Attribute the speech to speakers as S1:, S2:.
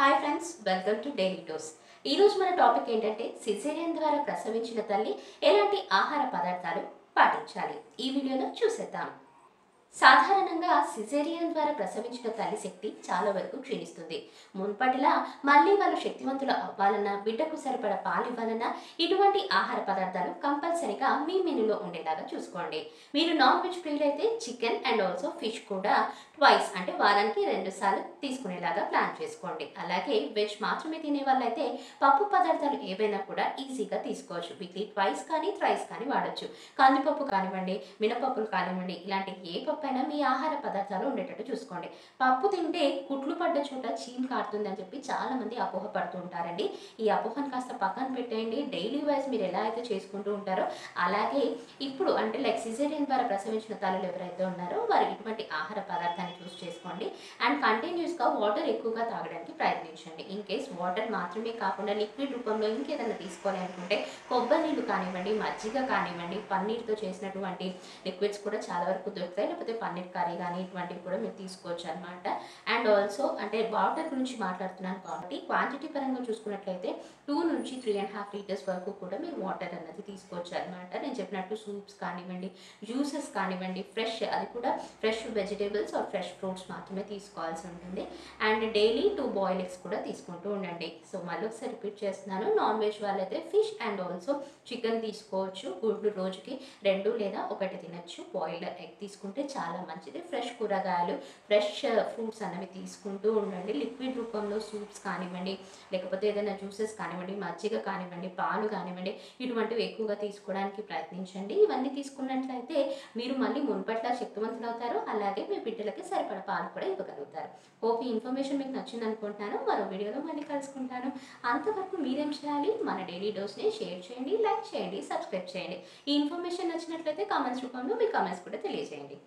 S1: Hi friends, welcome to daily dose. ఈరోజు మన topic ఏంటంటే సిజేరియన్ ద్వారా ప్రసవించిన తల్లి ఎలాంటి ఆహార పదార్థాలు పాటించాలి. ఈ వీడియోలో చూసేద్దాం. సాధారణంగా సిజేరియన్ ద్వారా ప్రసవించిన తల్లి శక్తి చాలా వరకు క్షీణిస్తుంది. మున్పటిలా మళ్ళీ వాళ్ళు శక్తివంతులు అవ్వాలన్నా, బిడ్డకు సరిపడ పాలు ఇవ్వాలన్నా ఇటువంటి ఆహార పదార్థాలు కంపల్సరీగా మీ మెనూలో ఉండేలాగా చూసుకోండి. మీరు నాన్ వెజ్ ప్రియులైతే చికెన్ అండ్ ఆల్సో ఫిష్ కూడా ట్వైస్ అంటే వారానికి 2 సార్లు తీసుకునేలాగా ప్లాన్ చేసుకోండి. అలాగే వెజ్ మాత్రమే తినే వాళ్ళైతే పప్పు పదార్థాలు ఏవైనా కూడా ఈజీగా తీసుకోవచ్చు. వీక్లీ ట్వైస్ కానీ థ్రైస్ కానీ వాడచ్చు. కందిపప్పు కానివ్వండి, మినపప్పులు కానివ్వండి, ఇలాంటి ఏ పప్పు అయినా మీ ఆహార పదార్థాలు ఉండేటట్టు చూసుకోండి. పప్పు తింటే కుట్లు పడ్డ చోట చీమ్ కారుతుంది అని చెప్పి చాలా మంది అపోహ పడుతూ ఉంటారండి. ఈ అపోహను కాస్త పక్కన పెట్టేయండి. డైలీ వైజ్ మీరు ఎలా అయితే చేసుకుంటూ ఉంటారో అలాగే ఇప్పుడు అంటే లైక్ సిజేరియన్ ద్వారా ప్రసవించిన తల్లులు ఎవరైతే ఉన్నారో వారు ఇటువంటి ఆహార పదార్థాన్ని చూస్ చేసుకోండి. అండ్ కంటిన్యూస్గా వాటర్ ఎక్కువగా తాగడానికి ప్రయత్నించండి. ఇన్ కేస్ వాటర్ మాత్రమే కాకుండా లిక్విడ్ రూపంలో ఇంకేదైనా తీసుకోవాలి అనుకుంటే కొబ్బరి నీళ్ళు కానివ్వండి, మజ్జిగ కానివ్వండి, పన్నీర్తో చేసినటువంటి లిక్విడ్స్ కూడా చాలా వరకు దొరుకుతాయి. లేకపోతే పన్నీర్ కర్రీ కానీ ఇటువంటివి కూడా మీరు తీసుకోవచ్చు అనమాట. అండ్ ఆల్సో అంటే వాటర్ గురించి మాట్లాడుతున్నాను కాబట్టి క్వాంటిటీ పరంగా చూసుకున్నట్లయితే 2 నుంచి 3.5 లీటర్స్ వరకు కూడా మీరు వాటర్ అన్నది తీసుకోవచ్చు అనమాట. నేను చెప్పినట్టు సూప్స్ కానివ్వండి, జ్యూసెస్ కానివ్వండి, అది కూడా fresh vegetables or fresh fruits మాత్రమే తీసుకోవాల్సి ఉంటుంది. అండ్ డైలీ 2 బాయిల్ ఎగ్స్ కూడా తీసుకుంటూ ఉండండి. సో మళ్ళీ ఒకసారి రిపీట్ చేస్తున్నాను. నాన్ వెజ్ వాళ్ళైతే ఫిష్ అండ్ ఆల్సో చికెన్ తీసుకోవచ్చు. గుడ్లు రోజుకి 2 లేదా 1 తినచ్చు. బాయిల్డ్ ఎగ్ తీసుకుంటే చాలా మంచిది. ఫ్రెష్ కూరగాయలు, ఫ్రెష్ ఫ్రూట్స్ అనేవి తీసుకుంటూ ఉండండి. లిక్విడ్ రూపంలో సూప్స్ కానివ్వండి, లేకపోతే ఏదైనా జ్యూసెస్ కానివ్వండి, మజ్జిగ కానివ్వండి, పాలు కానివ్వండి, ఇటువంటివి ఎక్కువగా తీసుకోవడానికి ప్రయత్నించండి. ఇవన్నీ తీసుకున్నట్లయితే మీరు మళ్ళీ మున్పట్ల శక్తివంతులు అవుతారు. అలాగే మీ బిడ్డలకి సరిపడ పాలు కూడా ఇవ్వగలుగుతారు. హోప్ ఈ ఇన్ఫర్మేషన్ మీకు నచ్చింది అనుకుంటున్నాను. మరో వీడియోలో మళ్ళీ కలుసుకుంటాను. అంతవరకు మీరేం చేయాలి? మన డైలీ డోస్ని షేర్ చేయండి, లైక్ చేయండి, సబ్స్క్రైబ్ చేయండి. ఈ ఇన్ఫర్మేషన్ నచ్చినట్లయితే కామెంట్స్ రూపంలో మీ కామెంట్స్ కూడా తెలియజేయండి.